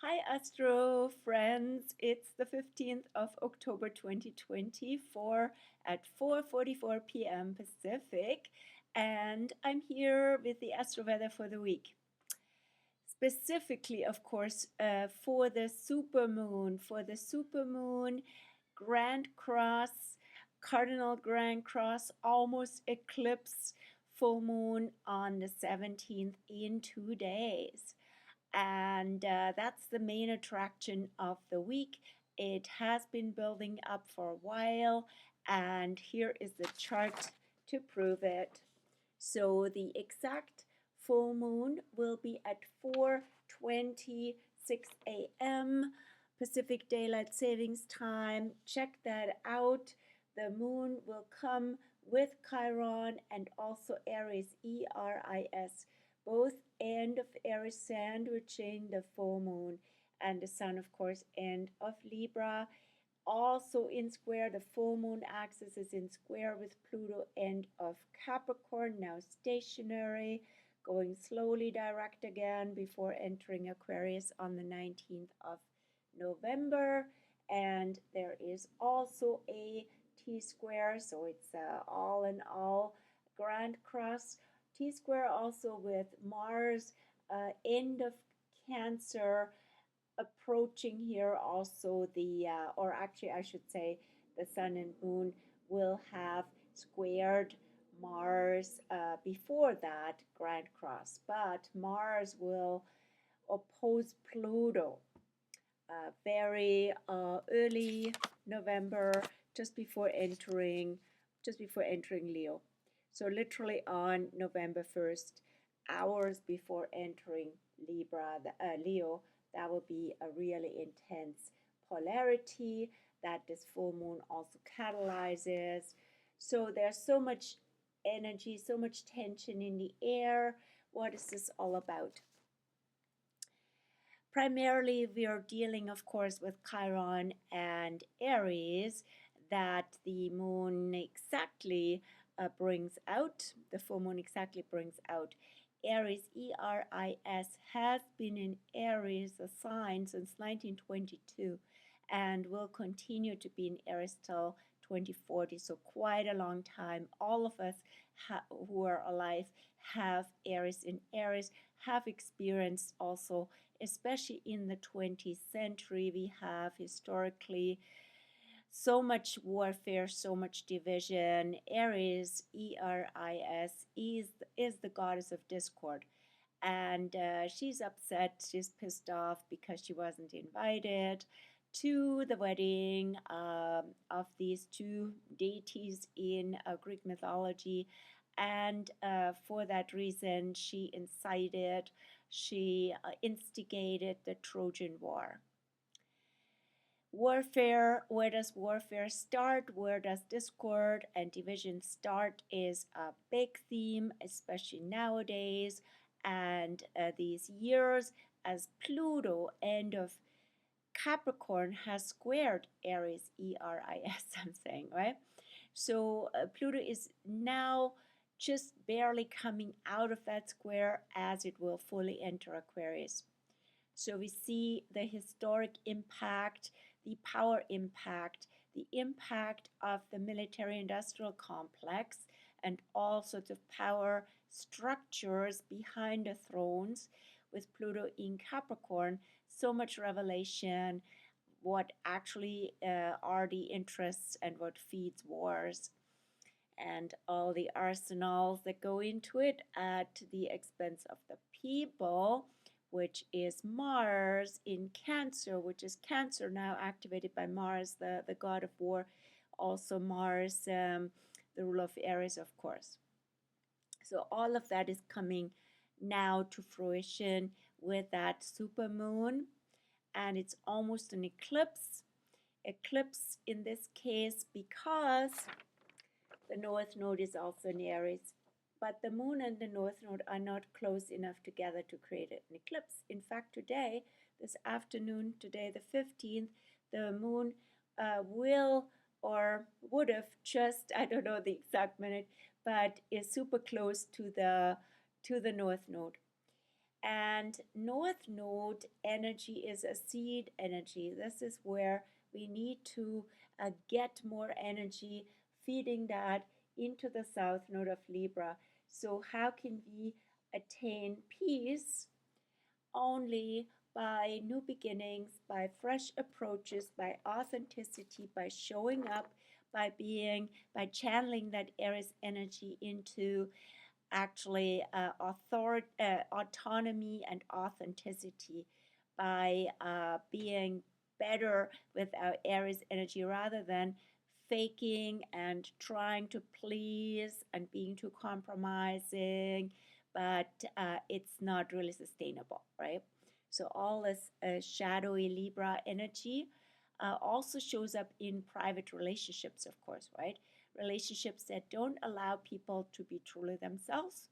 Hi Astro friends, it's the 15th of October 2024 at 4:44 p.m. Pacific, and I'm here with the Astro Weather for the week. Specifically, of course, for the supermoon, Grand Cross, Cardinal Grand Cross, almost eclipse, full moon on the 17th in 2 days. And that's the main attraction of the week. It has been building up for a while, and here is the chart to prove it. So the exact full moon will be at 4:26 a.m. Pacific Daylight Savings Time. Check that out. The moon will come with Chiron and also Aries, ERIS, both end of Aries sandwiching the full moon, and the sun, of course, end of Libra. Also in square, the full moon axis is in square with Pluto, end of Capricorn, now stationary, going slowly direct again before entering Aquarius on the 19th of November. And there is also a T-square, so it's all in all Grand Cross. T-square also with Mars, end of Cancer, approaching here also the, or actually I should say the sun and moon will have squared Mars before that Grand Cross, but Mars will oppose Pluto very early November, just before entering Leo. So literally on November 1st, hours before entering Leo, that will be a really intense polarity that this full moon also catalyzes. So there's so much energy, so much tension in the air. What is this all about? Primarily, we are dealing, of course, with Chiron and Aries that the moon exactly brings out. The full moon exactly brings out. Aries, ERIS, has been in Aries, a sign, since 1922 and will continue to be in Aries till 2040, so quite a long time. All of us who are alive have Aries in Aries, have experienced also, especially in the 20th century, we have historically so much warfare, so much division. Aries, ERIS, is the goddess of discord. And she's upset, she's pissed off because she wasn't invited to the wedding of these two deities in Greek mythology. And for that reason, she instigated the Trojan War. Warfare, where does warfare start? Where does discord and division start is a big theme, especially nowadays. And these years, as Pluto, end of Capricorn, has squared Aries, ERIS, I'm saying, right? So Pluto is now just barely coming out of that square as it will fully enter Aquarius. So we see the historic impact, the power impact, the impact of the military-industrial complex, and all sorts of power structures behind the thrones with Pluto in Capricorn. So much revelation, what actually are the interests and what feeds wars, and all the arsenals that go into it at the expense of the people, which is Mars in Cancer, which is Cancer now activated by Mars, the god of war. Also Mars, the ruler of Aries, of course. So all of that is coming now to fruition with that supermoon, and it's almost an eclipse. Eclipse in this case because the North Node is also in Aries, but the Moon and the North Node are not close enough together to create an eclipse. In fact, today, this afternoon, today the 15th, the Moon will or would have just, I don't know the exact minute, but is super close to the North Node. And North Node energy is a seed energy. This is where we need to get more energy, feeding that into the South Node of Libra. So how can we attain peace? Only by new beginnings, by fresh approaches, by authenticity, by showing up, by channeling that Aries energy into actually autonomy and authenticity, by being better with our Aries energy rather than faking and trying to please and being too compromising, but it's not really sustainable, right? So all this shadowy Libra energy also shows up in private relationships, of course, right? Relationships that don't allow people to be truly themselves.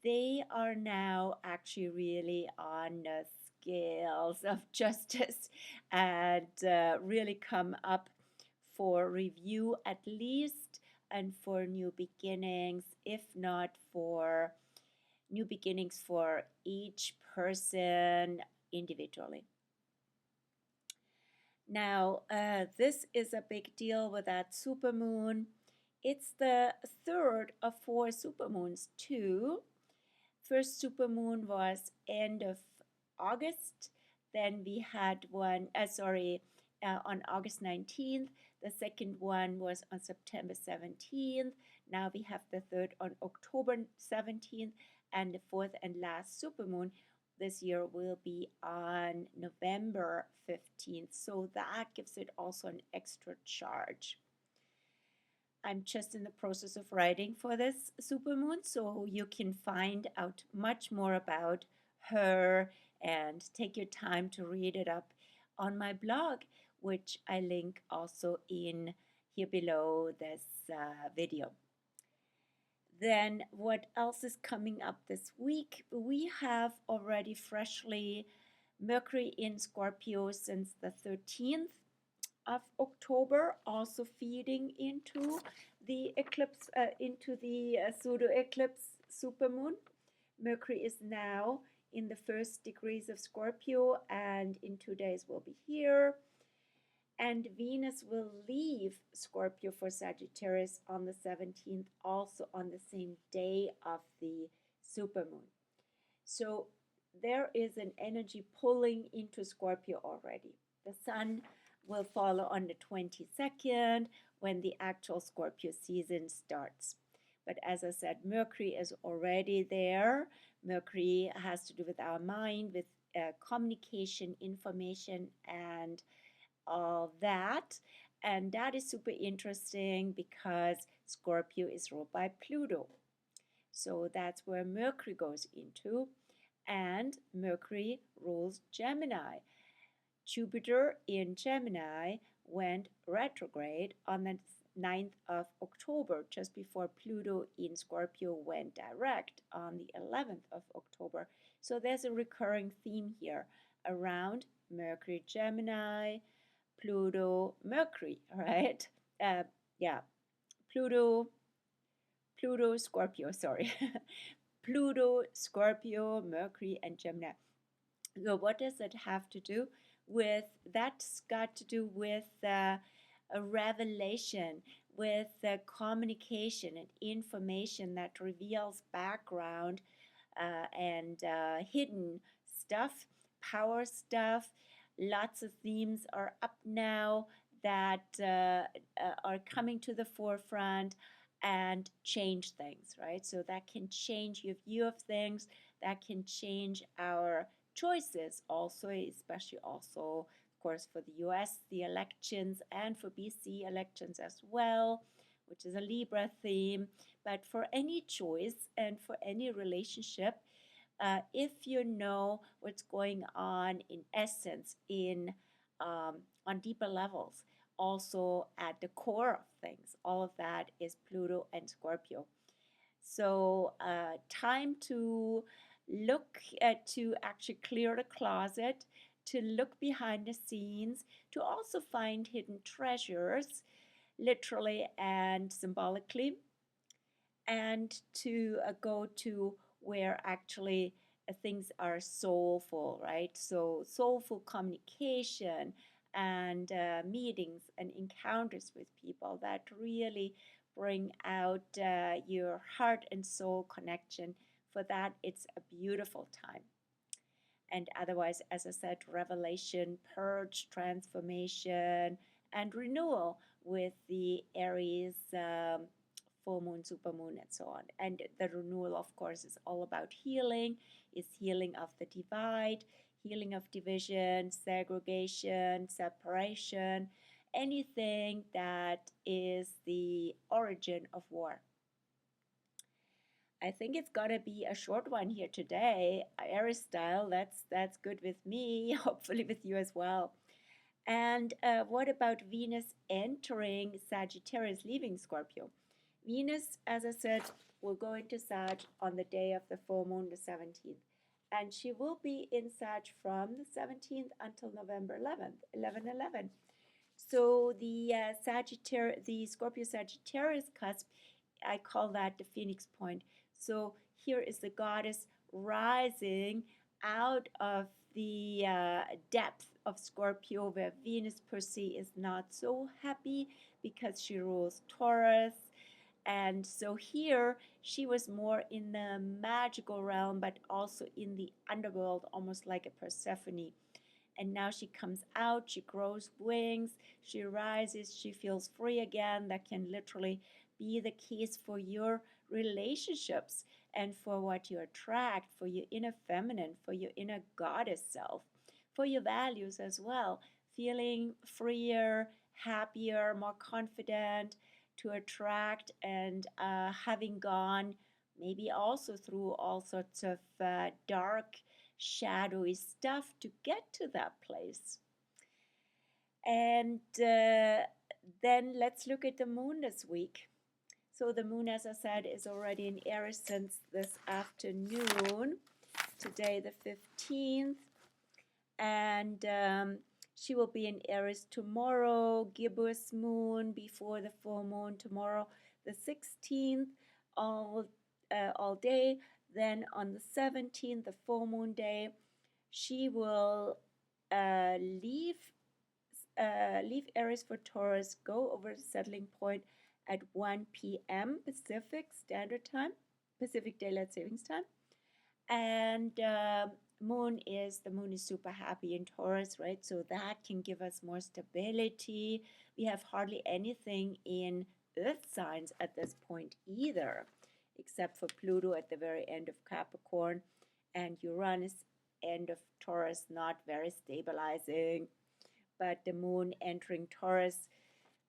They are now actually really on the scales of justice and really come up for review at least, and for new beginnings, if not for new beginnings for each person individually. Now, this is a big deal with that supermoon. It's the third of 4 supermoons too. First supermoon was end of August. Then we had one, on August 19th. The second one was on September 17th. Now we have the third on October 17th. And the fourth and last supermoon this year will be on November 15th. So that gives it also an extra charge. I'm just in the process of writing for this supermoon, so you can find out much more about her and take your time to read it up on my blog, which I link also in here below this video. Then what else is coming up this week? We have already freshly Mercury in Scorpio since the 13th of October, also feeding into the eclipse, into the pseudo eclipse supermoon. Mercury is now in the first degrees of Scorpio, and in 2 days will be here. And Venus will leave Scorpio for Sagittarius on the 17th, also on the same day of the supermoon. So there is an energy pulling into Scorpio already. The sun will follow on the 22nd when the actual Scorpio season starts. But as I said, Mercury is already there. Mercury has to do with our mind, with communication, information, and all that. And that is super interesting because Scorpio is ruled by Pluto. So that's where Mercury goes into. And Mercury rules Gemini. Jupiter in Gemini went retrograde on the 9th of October, just before Pluto in Scorpio went direct on the 11th of October. So there's a recurring theme here around Mercury, Gemini, Pluto, Mercury, right? Pluto, Scorpio, sorry. Pluto, Scorpio, Mercury, and Gemini. So what does that have to do with? That's got to do with a revelation, with communication and information that reveals background and hidden stuff, power stuff. Lots of themes are up now that are coming to the forefront and change things, right? So that can change your view of things, that can change our choices also, especially also, of course, for the US, the elections, and for BC elections as well, which is a Libra theme. But for any choice and for any relationship, if you know what's going on in essence, on deeper levels, also at the core of things, all of that is Pluto and Scorpio. So time to look to actually clear the closet, to look behind the scenes, to also find hidden treasures, literally and symbolically, and to go to where actually things are soulful, right? So soulful communication and meetings and encounters with people that really bring out your heart and soul connection. For that, it's a beautiful time. And otherwise, as I said, revelation, purge, transformation, and renewal with the Aries full moon, supermoon, and so on. And the renewal, of course, is all about healing, is healing of the divide, healing of division, segregation, separation, anything that is the origin of war. I think it's gonna be a short one here today, Aries style. That's good with me, hopefully with you as well. And what about Venus entering Sagittarius, leaving Scorpio? Venus, as I said, will go into Sag on the day of the full moon, the 17th. And she will be in Sag from the 17th until November 11th, 11/11. So the the Scorpio Sagittarius cusp, I call that the Phoenix point. So here is the goddess rising out of the depth of Scorpio, where Venus per se is not so happy because she rules Taurus. And so here she was more in the magical realm, but also in the underworld, almost like a Persephone. And now she comes out, she grows wings, she rises, she feels free again. That can literally be the case for your relationships and for what you attract, for your inner feminine, for your inner goddess self, for your values as well. Feeling freer, happier, more confident to attract, and having gone maybe also through all sorts of dark, shadowy stuff to get to that place. And then let's look at the moon this week. So the moon, as I said, is already in Aries since this afternoon, today the 15th. And she will be in Aries tomorrow, gibbous moon before the full moon tomorrow, the 16th, all day. Then on the 17th, the full moon day, she will leave Aries for Taurus, go over the settling point at 1 p.m. Pacific Standard Time, Pacific Daylight Savings Time. And the moon is super happy in Taurus, right? So that can give us more stability. We have hardly anything in earth signs at this point either, except for Pluto at the very end of Capricorn and Uranus end of Taurus, not very stabilizing. But the moon entering Taurus,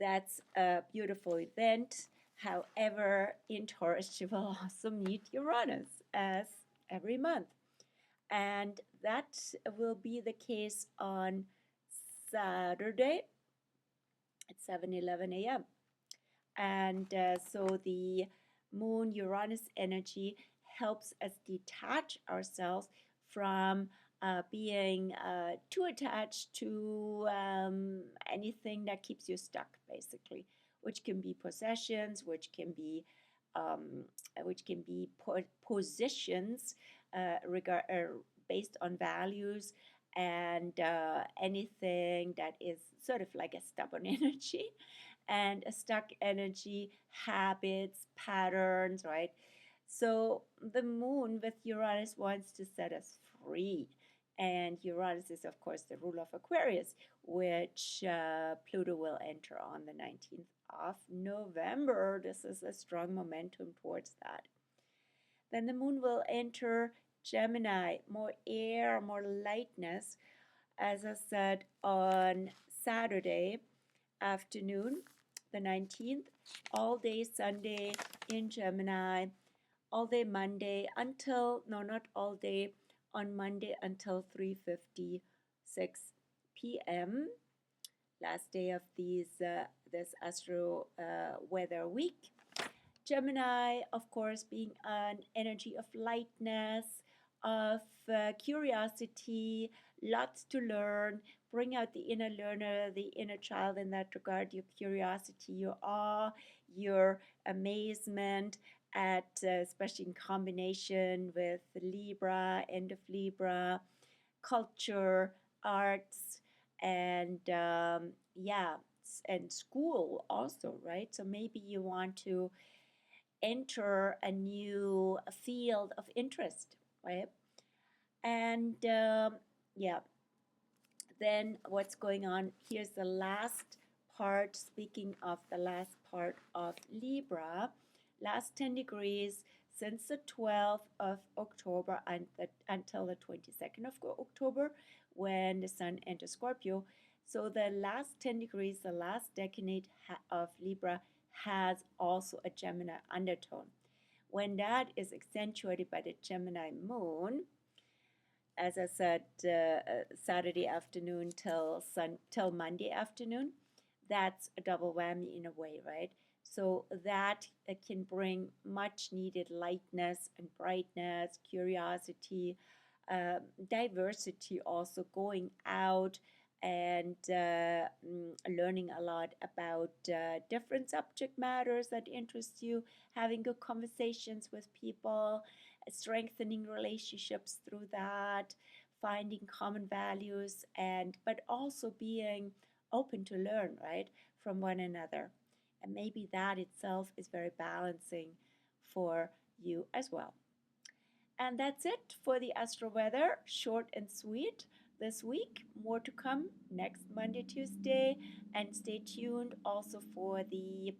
that's a beautiful event. However, in Taurus, she will also meet Uranus as every month. And that will be the case on Saturday at 7:11 a.m. And so the moon Uranus energy helps us detach ourselves from being too attached to anything that keeps you stuck, basically, which can be possessions, which can be positions based on values, and anything that is sort of like a stubborn energy and a stuck energy, habits, patterns, right? So the moon with Uranus wants to set us free. And Uranus is, of course, the ruler of Aquarius, which Pluto will enter on the 19th of November. This is a strong momentum towards that. Then the moon will enter Gemini, more air, more lightness, as I said, on Saturday afternoon, the 19th, all day Sunday in Gemini, all day Monday until, no, not all day, on Monday until 3:56 p.m. Last day of this Astro Weather week. Gemini, of course, being an energy of lightness, of curiosity, lots to learn. Bring out the inner learner, the inner child in that regard, your curiosity, your awe, your amazement, especially in combination with Libra, end of Libra, culture, arts, and yeah, and school also, right? So maybe you want to enter a new field of interest, right? And yeah, then what's going on? Here's the last part. Speaking of the last part of Libra, last 10 degrees since the 12th of October until the 22nd of October, when the sun enters Scorpio. So the last 10 degrees, the last decade of Libra has also a Gemini undertone. When that is accentuated by the Gemini moon, as I said, Saturday afternoon till Monday afternoon, that's a double whammy in a way, right? So that can bring much needed lightness and brightness, curiosity, diversity, also going out and learning a lot about different subject matters that interest you, having good conversations with people, strengthening relationships through that, finding common values, and but also being open to learn, right, from one another. And maybe that itself is very balancing for you as well. And that's it for the Astro Weather, short and sweet this week. More to come next Monday, Tuesday, and stay tuned also for the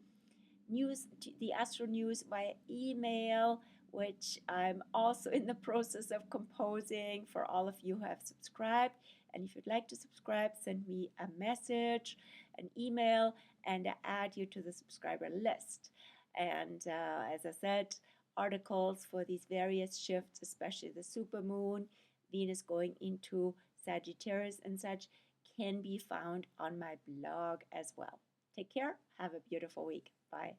news, the Astro News via email, which I'm also in the process of composing for all of you who have subscribed. And if you'd like to subscribe, send me a message, an email, and I add you to the subscriber list. And as I said, articles for these various shifts, especially the supermoon, Venus going into Sagittarius and such, can be found on my blog as well. Take care. Have a beautiful week. Bye.